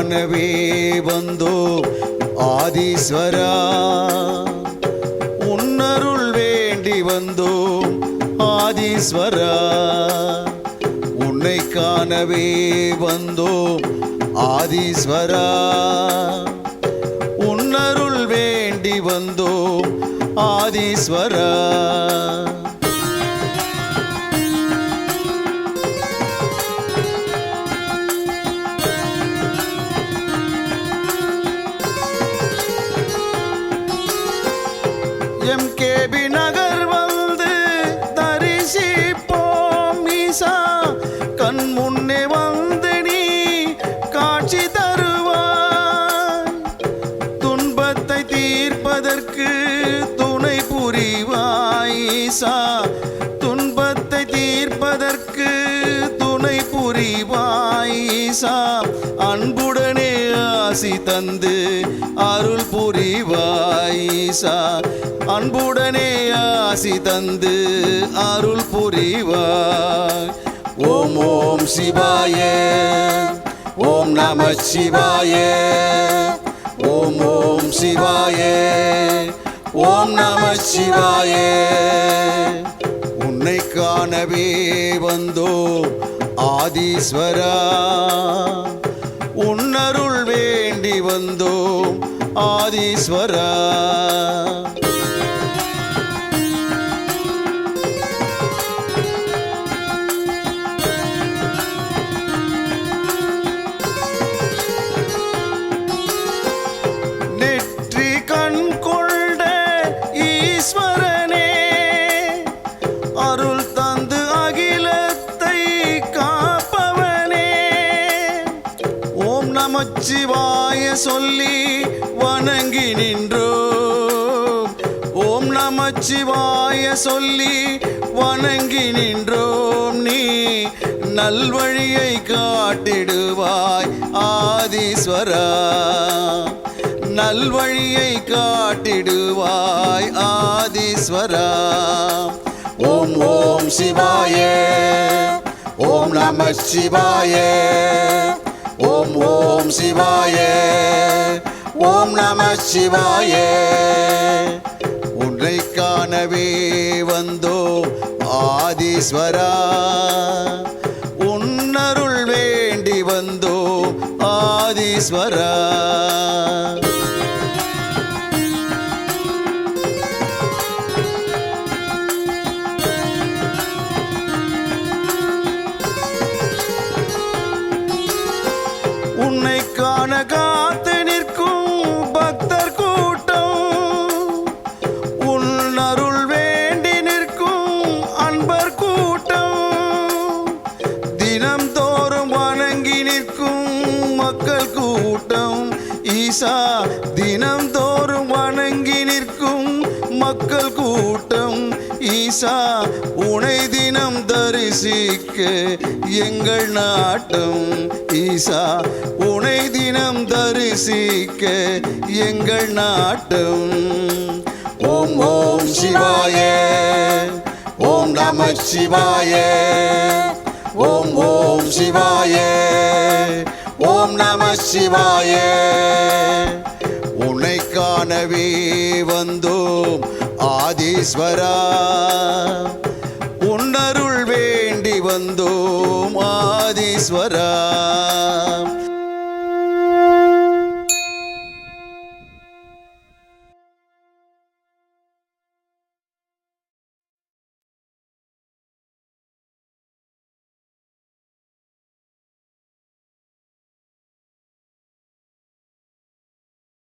காணவே வந்தோம் ஆதீஸ்வரா, உன்னருள் வேண்டி வந்தோம் ஆதீஸ்வரா, உன்னை காணவே வந்தோம் ஆதீஸ்வரா, உன்னருள் வேண்டி வந்தோம் ஆதீஸ்வரா. எம்கேபி நகர் வந்து தரிசிப்போம் ஈசா, கண் முன்னே வந்து நீ காட்சி தருவாய், துன்பத்தை தீர்ப்பதற்கு துணை புரிவாய் ஈசா, துன்பத்தை தீர்ப்பதற்கு துணை புரிவாய் ஈசா, அன்புடனே ஆசி தந்து அருள் புரிவாய் ஈசா, அன்புடனே ஆசி தந்து அருள் புரிவாய். ஓம் ஓம் சிவாய, ஓம் நம சிவாய, ஓம் ஓம் சிவாய, ஓம் நம சிவாய. உன்னை காணவே வந்தோம் ஆதீஸ்வரா, உன்னருள் வேண்டி வந்தோம் ஆதீஸ்வரா. நெற்றி கண் கொண்ட ஈஸ்வரனே, அருள் தந்து அகிலத்தை காப்பவனே, ஓம் நமச்சிவாய சொல்லி வணங்கி நின்றோம், ஓம் நமச்சிவாய சொல்லி வணங்கி நின்றோம். நீ நல்வழியை காட்டிடுவாய் ஆதீஸ்வரா, நல்வழியை காட்டிடுவாய் ஆதீஸ்வரா. ஓம் ஓம் சிவாய, ஓம் நம சிவாய, ஓம் ஓம் சிவாய, ஓம் நம சிவாய. உன்னை காணவே வந்தோம் ஆதீஸ்வரா, உன்னருள் வேண்டி வந்தோம் ஆதீஸ்வரா. உன்னை காண காத்து நிற்கும் பக்தர் கூட்டம், உன் அருள் வேண்டி நிற்கும் அன்பர் கூட்டம், தினம் தோறும் வணங்கி நிற்கும் மக்கள் கூட்டம் ஈசா, தினம் தோறும் வணங்கி நிற்கும் மக்கள் கூட்டம் ஈசா, உனை தினம் தரிசிக்க எங்கள் நாட்டம் ஈசா, உனை தினம் தரிசிக்க எங்கள் நாட்டம். ஓம் ஓம் சிவாய, ஓம் நம சிவாய, ஓம் ஓம் சிவாய, ஓம் நம சிவாய. உன்னை காணவே வந்தோம் ஆதீஸ்வரா, உன்னருள் வேண்டி வந்தோம் ஆதீஸ்வரா.